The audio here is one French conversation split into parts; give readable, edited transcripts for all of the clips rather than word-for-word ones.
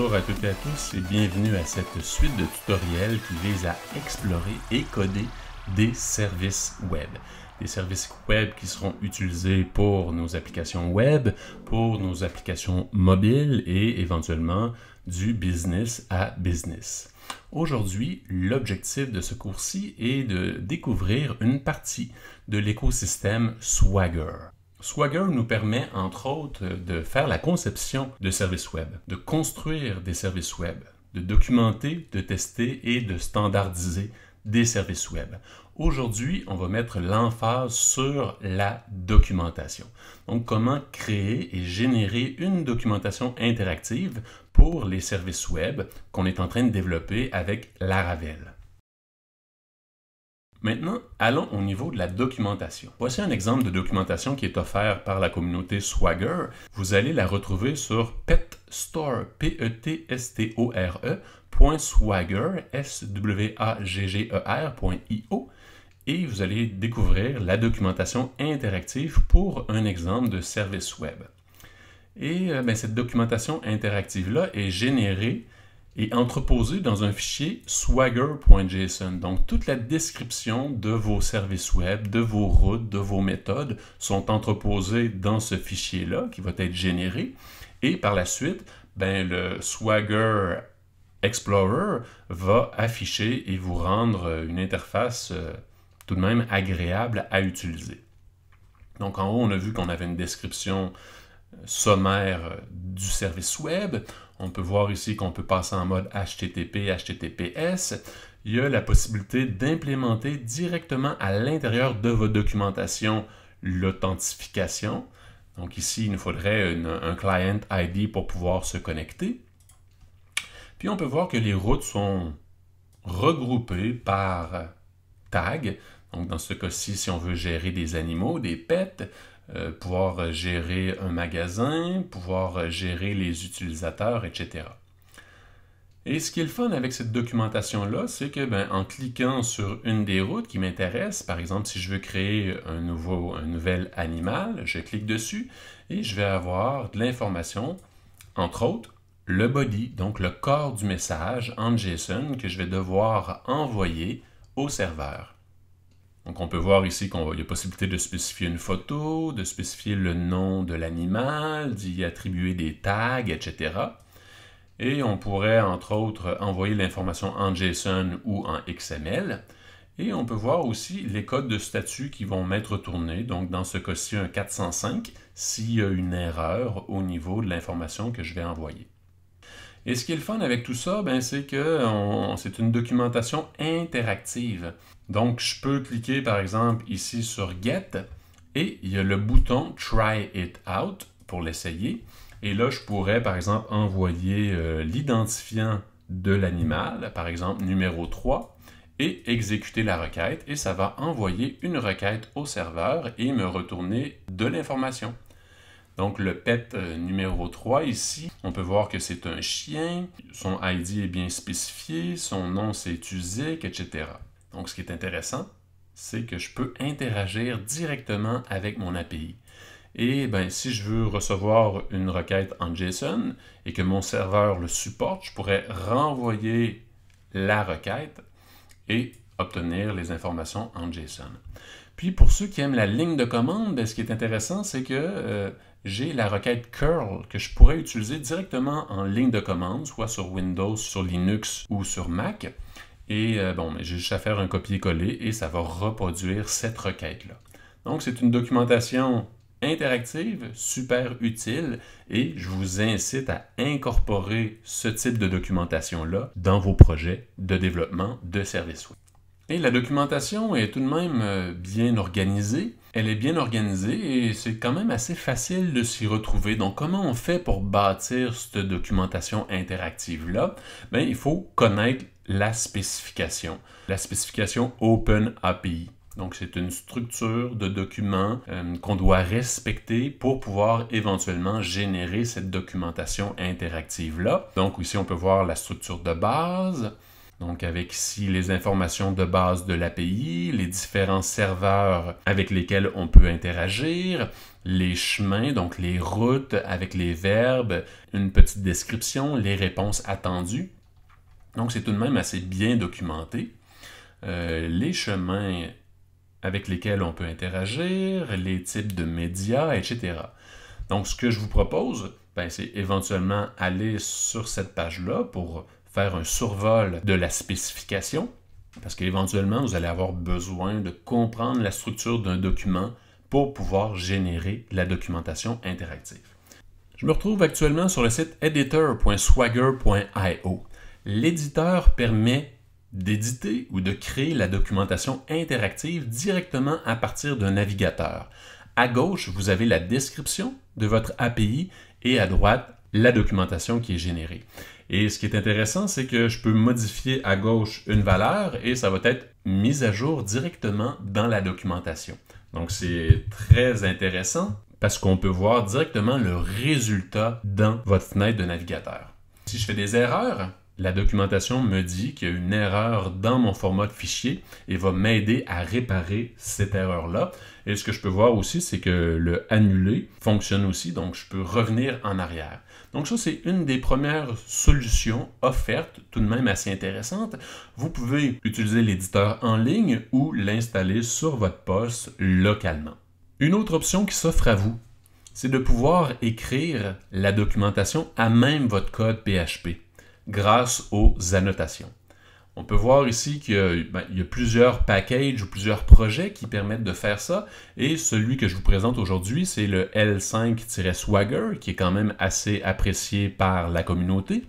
Bonjour à toutes et à tous et bienvenue à cette suite de tutoriels qui vise à explorer et coder des services web. Des services web qui seront utilisés pour nos applications web, pour nos applications mobiles et éventuellement du business à business. Aujourd'hui, l'objectif de ce cours-ci est de découvrir une partie de l'écosystème Swagger. Swagger nous permet, entre autres, de faire la conception de services web, de construire des services web, de documenter, de tester et de standardiser des services web. Aujourd'hui, on va mettre l'emphase sur la documentation. Donc, comment créer et générer une documentation interactive pour les services web qu'on est en train de développer avec Laravel. Maintenant, allons au niveau de la documentation. Voici un exemple de documentation qui est offert par la communauté Swagger. Vous allez la retrouver sur petstore, P-E-T-S-T-O-R-E.swagger, S-W-A-G-G-E-R.io et vous allez découvrir la documentation interactive pour un exemple de service web. Et cette documentation interactive-là est générée et entreposé dans un fichier swagger.json. Donc, toute la description de vos services web, de vos routes, de vos méthodes sont entreposées dans ce fichier-là qui va être généré. Et par la suite, le Swagger Explorer va afficher et vous rendre une interface tout de même agréable à utiliser. Donc, en haut, on a vu qu'on avait une description sommaire du service web. On peut voir ici qu'on peut passer en mode HTTP, HTTPS. Il y a la possibilité d'implémenter directement à l'intérieur de votre documentation l'authentification. Donc ici, il nous faudrait un client ID pour pouvoir se connecter. Puis on peut voir que les routes sont regroupées par tag. Donc dans ce cas-ci, si on veut gérer des animaux, des pets, pouvoir gérer un magasin, pouvoir gérer les utilisateurs, etc. Et ce qui est le fun avec cette documentation-là, c'est que en cliquant sur une des routes qui m'intéresse, par exemple si je veux créer un nouvel animal, je clique dessus et je vais avoir de l'information, entre autres, le body, donc le corps du message en JSON que je vais devoir envoyer au serveur. Donc, on peut voir ici qu'il y a possibilité de spécifier une photo, de spécifier le nom de l'animal, d'y attribuer des tags, etc. Et on pourrait, entre autres, envoyer l'information en JSON ou en XML. Et on peut voir aussi les codes de statut qui vont m'être retournés. Donc, dans ce cas-ci, un 405, s'il y a une erreur au niveau de l'information que je vais envoyer. Et ce qui est le fun avec tout ça, c'est que c'est une documentation interactive. Donc, je peux cliquer par exemple ici sur Get et il y a le bouton Try It Out pour l'essayer. Et là, je pourrais par exemple envoyer l'identifiant de l'animal, par exemple numéro 3, et exécuter la requête. Et ça va envoyer une requête au serveur et me retourner de l'information. Donc, le pet numéro 3 ici, on peut voir que c'est un chien, son ID est bien spécifié, son nom c'est Uzik, etc. Donc, ce qui est intéressant, c'est que je peux interagir directement avec mon API. Et si je veux recevoir une requête en JSON et que mon serveur le supporte, je pourrais renvoyer la requête et obtenir les informations en JSON. Puis, pour ceux qui aiment la ligne de commande, ce qui est intéressant, c'est que j'ai la requête curl que je pourrais utiliser directement en ligne de commande, soit sur Windows, sur Linux ou sur Mac. Et j'ai juste à faire un copier-coller et ça va reproduire cette requête-là. Donc, c'est une documentation interactive, super utile et je vous incite à incorporer ce type de documentation-là dans vos projets de développement de services web. Et la documentation est tout de même bien organisée. Elle est bien organisée et c'est quand même assez facile de s'y retrouver. Donc, comment on fait pour bâtir cette documentation interactive-là? Il faut connaître la spécification OpenAPI. Donc, c'est une structure de documents qu'on doit respecter pour pouvoir éventuellement générer cette documentation interactive-là. Donc, ici, on peut voir la structure de base. Donc avec ici les informations de base de l'API, les différents serveurs avec lesquels on peut interagir, les chemins, donc les routes avec les verbes, une petite description, les réponses attendues. Donc c'est tout de même assez bien documenté. Les chemins avec lesquels on peut interagir, les types de médias, etc. Donc ce que je vous propose, c'est éventuellement aller sur cette page-là pour faire un survol de la spécification, parce qu'éventuellement, vous allez avoir besoin de comprendre la structure d'un document pour pouvoir générer la documentation interactive. Je me retrouve actuellement sur le site editor.swagger.io. L'éditeur permet d'éditer ou de créer la documentation interactive directement à partir d'un navigateur. À gauche, vous avez la description de votre API et à droite, la documentation qui est générée. Et ce qui est intéressant, c'est que je peux modifier à gauche une valeur et ça va être mis à jour directement dans la documentation. Donc c'est très intéressant parce qu'on peut voir directement le résultat dans votre fenêtre de navigateur. Si je fais des erreurs, la documentation me dit qu'il y a une erreur dans mon format de fichier et va m'aider à réparer cette erreur-là. Et ce que je peux voir aussi, c'est que le annuler fonctionne aussi, donc je peux revenir en arrière. Donc ça, c'est une des premières solutions offertes, tout de même assez intéressante. Vous pouvez utiliser l'éditeur en ligne ou l'installer sur votre poste localement. Une autre option qui s'offre à vous, c'est de pouvoir écrire la documentation à même votre code PHP grâce aux annotations. On peut voir ici qu'il y a plusieurs packages ou plusieurs projets qui permettent de faire ça. Et celui que je vous présente aujourd'hui, c'est le L5-Swagger, qui est quand même assez apprécié par la communauté.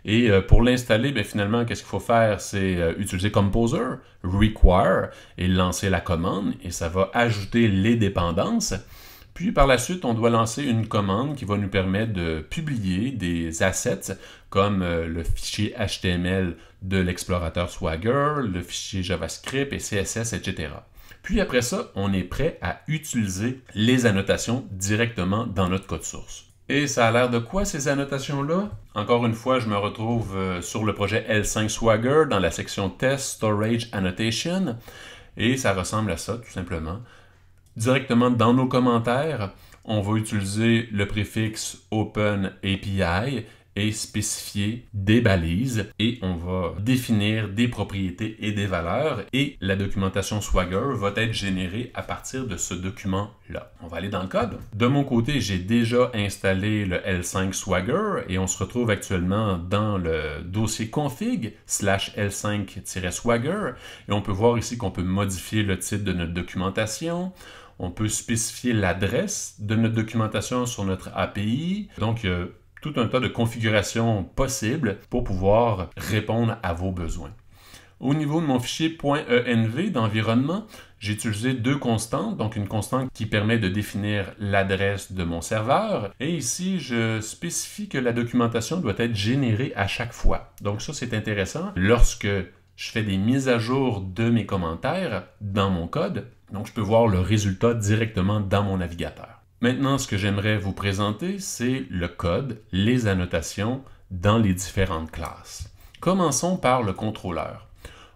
Et pour l'installer, finalement, qu'est-ce qu'il faut faire? C'est utiliser Composer, require, et lancer la commande. Et ça va ajouter les dépendances. Puis par la suite, on doit lancer une commande qui va nous permettre de publier des assets comme le fichier HTML de l'explorateur Swagger, le fichier JavaScript et CSS, etc. Puis après ça, on est prêt à utiliser les annotations directement dans notre code source. Et ça a l'air de quoi ces annotations-là? Encore une fois, je me retrouve sur le projet L5 Swagger dans la section Test Storage Annotation et ça ressemble à ça tout simplement. Directement dans nos commentaires, on va utiliser le préfixe OpenAPI et spécifier des balises et on va définir des propriétés et des valeurs et la documentation Swagger va être générée à partir de ce document-là. On va aller dans le code. De mon côté, j'ai déjà installé le L5 Swagger et on se retrouve actuellement dans le dossier config /L5-Swagger et on peut voir ici qu'on peut modifier le titre de notre documentation. On peut spécifier l'adresse de notre documentation sur notre API. Donc, il y a tout un tas de configurations possibles pour pouvoir répondre à vos besoins. Au niveau de mon fichier .env d'environnement, j'ai utilisé deux constantes. Donc, une constante qui permet de définir l'adresse de mon serveur. Et ici, je spécifie que la documentation doit être générée à chaque fois. Donc, ça, c'est intéressant. Lorsque je fais des mises à jour de mes commentaires dans mon code, donc je peux voir le résultat directement dans mon navigateur. Maintenant, ce que j'aimerais vous présenter, c'est le code, les annotations dans les différentes classes. Commençons par le contrôleur.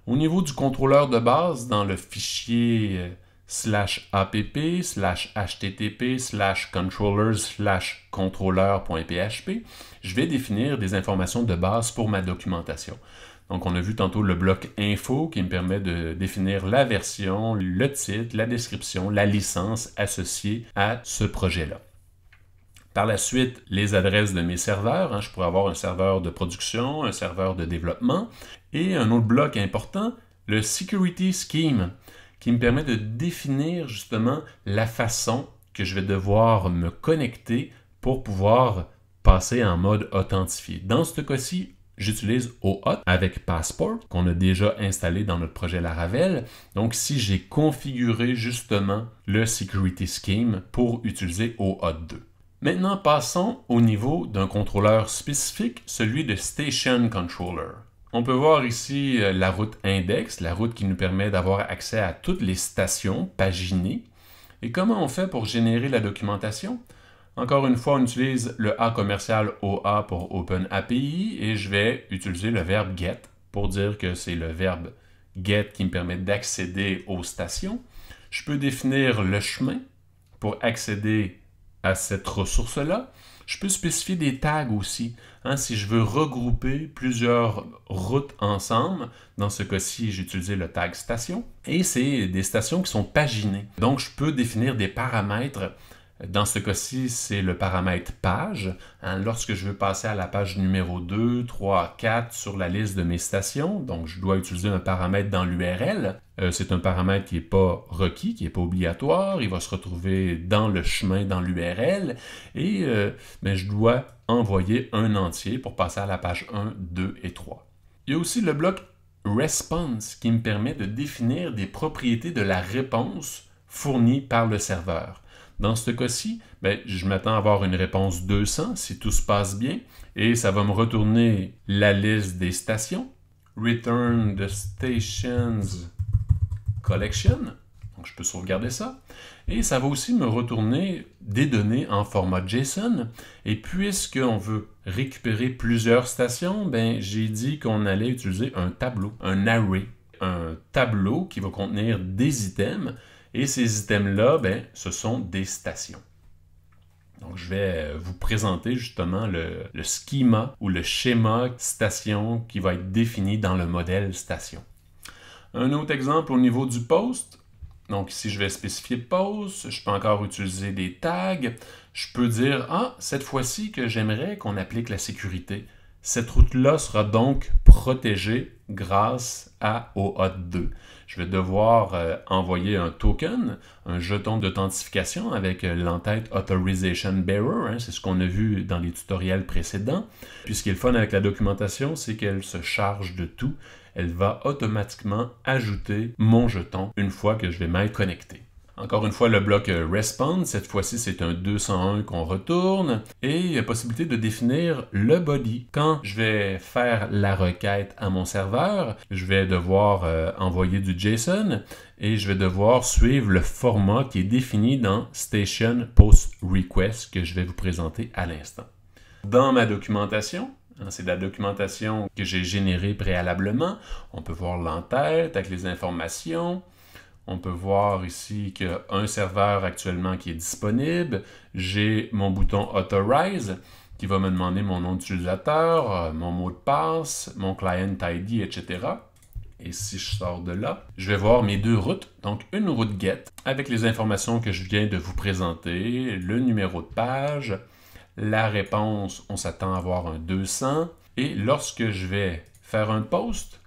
Au niveau du contrôleur de base, dans le fichier /app/http/controllers/controller.php, je vais définir des informations de base pour ma documentation. Donc, on a vu tantôt le bloc info qui me permet de définir la version, le titre, la description, la licence associée à ce projet-là. Par la suite, les adresses de mes serveurs. Je pourrais avoir un serveur de production, un serveur de développement et un autre bloc important, le Security Scheme, qui me permet de définir justement la façon que je vais devoir me connecter pour pouvoir passer en mode authentifié. Dans ce cas-ci, j'utilise OAuth avec Passport, qu'on a déjà installé dans notre projet Laravel. Donc, si j'ai configuré justement le Security Scheme pour utiliser OAuth 2. Maintenant, passons au niveau d'un contrôleur spécifique, celui de Station Controller. On peut voir ici la route index, la route qui nous permet d'avoir accès à toutes les stations paginées. Et comment on fait pour générer la documentation? Encore une fois, on utilise le A commercial OA pour OpenAPI et je vais utiliser le verbe get pour dire que c'est le verbe get qui me permet d'accéder aux stations. Je peux définir le chemin pour accéder à cette ressource-là. Je peux spécifier des tags aussi. Si je veux regrouper plusieurs routes ensemble, dans ce cas-ci, j'ai utilisé le tag station. Et c'est des stations qui sont paginées. Donc, je peux définir des paramètres. Dans ce cas-ci, c'est le paramètre page. Lorsque je veux passer à la page numéro 2, 3, 4 sur la liste de mes stations, donc je dois utiliser un paramètre dans l'URL. C'est un paramètre qui n'est pas requis, qui n'est pas obligatoire. Il va se retrouver dans le chemin, dans l'URL. Et je dois envoyer un entier pour passer à la page 1, 2 et 3. Il y a aussi le bloc response qui me permet de définir des propriétés de la réponse fournie par le serveur. Dans ce cas-ci, je m'attends à avoir une réponse 200 si tout se passe bien et ça va me retourner la liste des stations. Return the stations collection. Donc, je peux sauvegarder ça. Et ça va aussi me retourner des données en format JSON. Et puisqu'on veut récupérer plusieurs stations, j'ai dit qu'on allait utiliser un tableau, un array. Un tableau qui va contenir des items. Et ces items-là, ce sont des stations. Donc, je vais vous présenter justement le schéma ou le schéma station qui va être défini dans le modèle station. Un autre exemple au niveau du post. Donc, ici, je vais spécifier post. Je peux encore utiliser des tags. Je peux dire, cette fois-ci que j'aimerais qu'on applique la sécurité. Cette route-là sera donc protégée grâce au auth2. Je vais devoir envoyer un token, un jeton d'authentification avec l'entête Authorization Bearer. C'est ce qu'on a vu dans les tutoriels précédents. Puis ce qui est le fun avec la documentation, c'est qu'elle se charge de tout. Elle va automatiquement ajouter mon jeton une fois que je vais m'être connecté. Encore une fois, le bloc Response, cette fois-ci, c'est un 201 qu'on retourne. Et il y a possibilité de définir le body. Quand je vais faire la requête à mon serveur, je vais devoir envoyer du JSON et je vais devoir suivre le format qui est défini dans Station Post Request que je vais vous présenter à l'instant. Dans ma documentation, c'est de la documentation que j'ai générée préalablement. On peut voir l'entête avec les informations. On peut voir ici qu'il y a un serveur actuellement qui est disponible. J'ai mon bouton Authorize qui va me demander mon nom d'utilisateur, mon mot de passe, mon client ID, etc. Et si je sors de là, je vais voir mes deux routes. Donc, une route GET avec les informations que je viens de vous présenter, le numéro de page, la réponse, on s'attend à avoir un 200. Et lorsque je vais faire un post,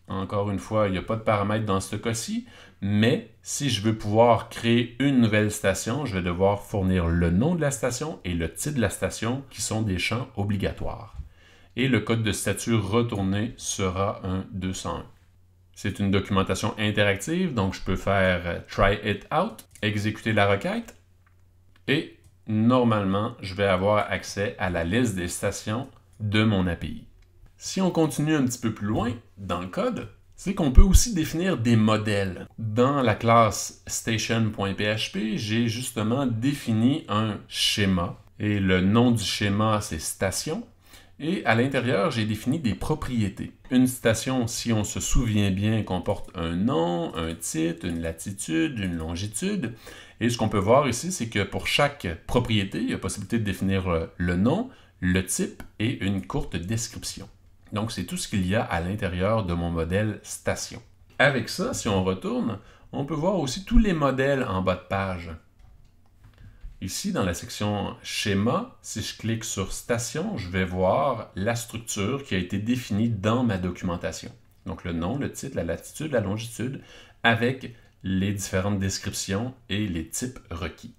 encore une fois, il n'y a pas de paramètre dans ce cas-ci, mais si je veux pouvoir créer une nouvelle station, je vais devoir fournir le nom de la station et le titre de la station qui sont des champs obligatoires. Et le code de statut retourné sera un 201. C'est une documentation interactive, donc je peux faire try it out, exécuter la requête et normalement, je vais avoir accès à la liste des stations de mon API. Si on continue un petit peu plus loin dans le code, c'est qu'on peut aussi définir des modèles. Dans la classe station.php, j'ai justement défini un schéma et le nom du schéma, c'est station. Et à l'intérieur, j'ai défini des propriétés. Une station, si on se souvient bien, comporte un nom, un titre, une latitude, une longitude. Et ce qu'on peut voir ici, c'est que pour chaque propriété, il y a possibilité de définir le nom, le type et une courte description. Donc, c'est tout ce qu'il y a à l'intérieur de mon modèle station. Avec ça, si on retourne, on peut voir aussi tous les modèles en bas de page. Ici, dans la section schéma, si je clique sur station, je vais voir la structure qui a été définie dans ma documentation. Donc, le nom, le titre, la latitude, la longitude, avec les différentes descriptions et les types requis.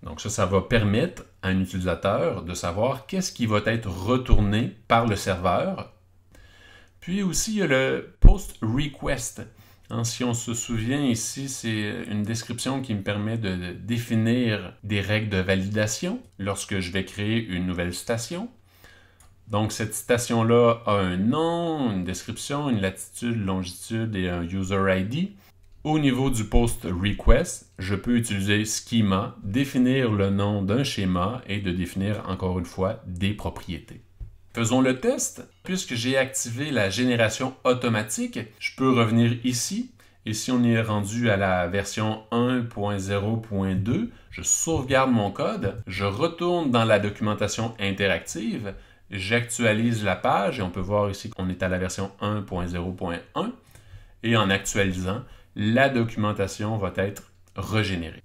Donc ça va permettre à un utilisateur de savoir qu'est-ce qui va être retourné par le serveur. Puis aussi, il y a le post request. Si on se souvient ici, c'est une description qui me permet de définir des règles de validation lorsque je vais créer une nouvelle station. Donc cette station-là a un nom, une description, une latitude, longitude et un user ID. Au niveau du post request, je peux utiliser schema, définir le nom d'un schéma et de définir encore une fois des propriétés. Faisons le test. Puisque j'ai activé la génération automatique, je peux revenir ici. Et si on est rendu à la version 1.0.2, je sauvegarde mon code, je retourne dans la documentation interactive, j'actualise la page et on peut voir ici qu'on est à la version 1.0.1 et en actualisant, la documentation va être régénérée.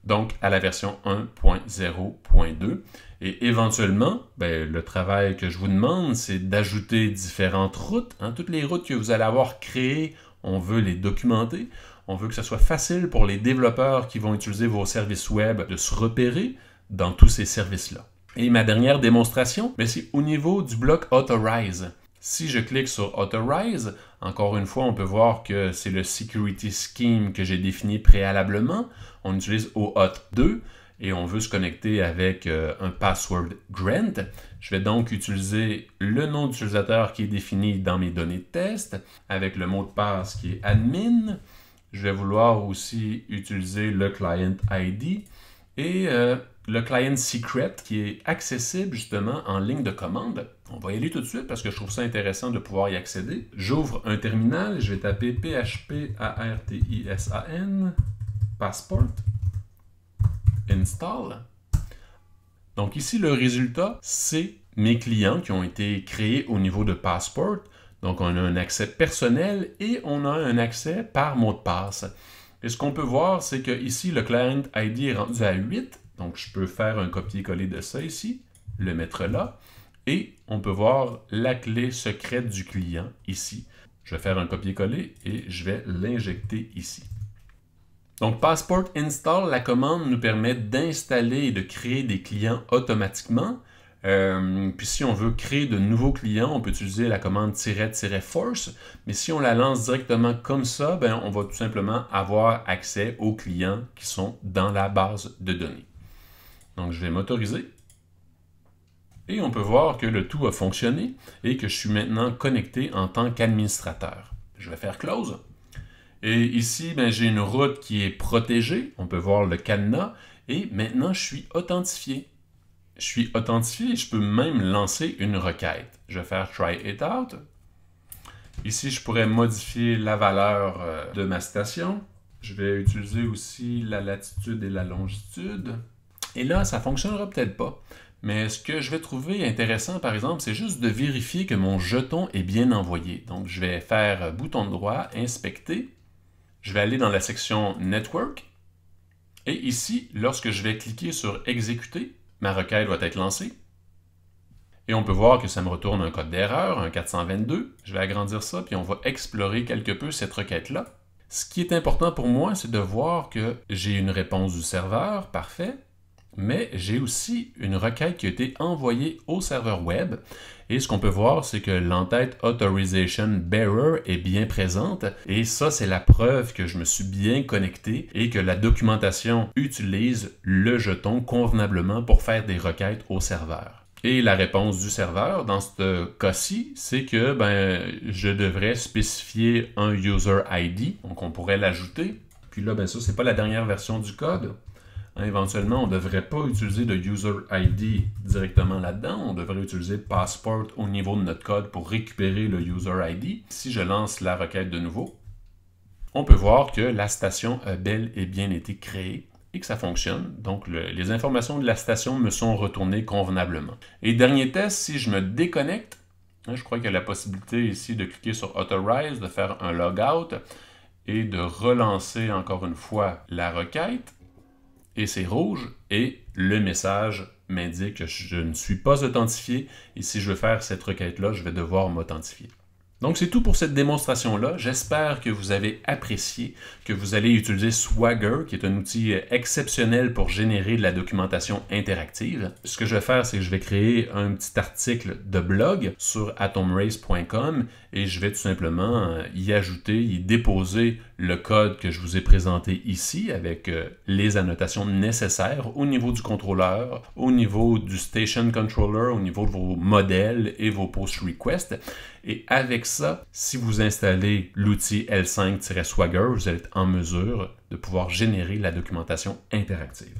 Donc à la version 1.0.2 et éventuellement, le travail que je vous demande, c'est d'ajouter différentes routes. Toutes les routes que vous allez avoir créées, on veut les documenter. On veut que ce soit facile pour les développeurs qui vont utiliser vos services web de se repérer dans tous ces services-là. Et ma dernière démonstration, c'est au niveau du bloc Authorize. Si je clique sur Authorize, encore une fois, on peut voir que c'est le Security Scheme que j'ai défini préalablement. On utilise OAuth 2 et on veut se connecter avec un password grant. Je vais donc utiliser le nom d'utilisateur qui est défini dans mes données de test avec le mot de passe qui est admin. Je vais vouloir aussi utiliser le client ID et le client secret qui est accessible justement en ligne de commande. On va y aller tout de suite parce que je trouve ça intéressant de pouvoir y accéder. J'ouvre un terminal, je vais taper php-artisan passport install. Donc ici, le résultat, c'est mes clients qui ont été créés au niveau de Passport. Donc on a un accès personnel et on a un accès par mot de passe. Et ce qu'on peut voir, c'est que ici, le client ID est rendu à 8. Donc je peux faire un copier-coller de ça ici, le mettre là. Et on peut voir la clé secrète du client ici. Je vais faire un copier-coller et je vais l'injecter ici. Donc, Passport Install, la commande nous permet d'installer et de créer des clients automatiquement. Puis si on veut créer de nouveaux clients, on peut utiliser la commande -force. Mais si on la lance directement comme ça, on va tout simplement avoir accès aux clients qui sont dans la base de données. Donc, je vais m'autoriser. Et on peut voir que le tout a fonctionné et que je suis maintenant connecté en tant qu'administrateur. Je vais faire Close. Et ici, j'ai une route qui est protégée. On peut voir le cadenas. Et maintenant, je suis authentifié. Je suis authentifié et je peux même lancer une requête. Je vais faire Try it out. Ici, je pourrais modifier la valeur de ma station. Je vais utiliser aussi la latitude et la longitude. Et là, ça ne fonctionnera peut-être pas. Mais ce que je vais trouver intéressant, par exemple, c'est juste de vérifier que mon jeton est bien envoyé. Donc, je vais faire bouton droit, inspecter. Je vais aller dans la section Network. Et ici, lorsque je vais cliquer sur Exécuter, ma requête va être lancée. Et on peut voir que ça me retourne un code d'erreur, un 422. Je vais agrandir ça, puis on va explorer quelque peu cette requête-là. Ce qui est important pour moi, c'est de voir que j'ai une réponse du serveur, parfait. Mais j'ai aussi une requête qui a été envoyée au serveur web. Et ce qu'on peut voir, c'est que l'entête Authorization Bearer est bien présente. Et ça, c'est la preuve que je me suis bien connecté et que la documentation utilise le jeton convenablement pour faire des requêtes au serveur. Et la réponse du serveur, dans ce cas-ci, c'est que je devrais spécifier un User ID. Donc, on pourrait l'ajouter. Puis là, ça, c'est pas la dernière version du code. Éventuellement, on ne devrait pas utiliser de User ID directement là-dedans. On devrait utiliser Passport au niveau de notre code pour récupérer le User ID. Si je lance la requête de nouveau, on peut voir que la station a bel et bien été créée et que ça fonctionne. Donc, les informations de la station me sont retournées convenablement. Et dernier test, si je me déconnecte, je crois qu'il y a la possibilité ici de cliquer sur Authorize, de faire un logout et de relancer encore une fois la requête. Et c'est rouge, et le message m'indique que je ne suis pas authentifié, et si je veux faire cette requête-là, je vais devoir m'authentifier. Donc c'est tout pour cette démonstration-là. J'espère que vous avez apprécié, que vous allez utiliser Swagger, qui est un outil exceptionnel pour générer de la documentation interactive. Ce que je vais faire, c'est que je vais créer un petit article de blog sur atomrace.com et je vais tout simplement y ajouter, y déposer le code que je vous ai présenté ici avec les annotations nécessaires au niveau du contrôleur, au niveau du station controller, au niveau de vos modèles et vos post requests. Et avec ça, si vous installez l'outil L5-Swagger, vous allez être en mesure de pouvoir générer la documentation interactive.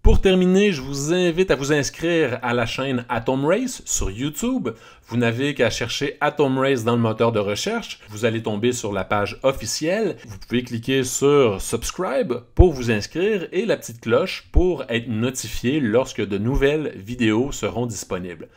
Pour terminer, je vous invite à vous inscrire à la chaîne Atom Race sur YouTube. Vous n'avez qu'à chercher Atom Race dans le moteur de recherche. Vous allez tomber sur la page officielle. Vous pouvez cliquer sur Subscribe pour vous inscrire et la petite cloche pour être notifié lorsque de nouvelles vidéos seront disponibles.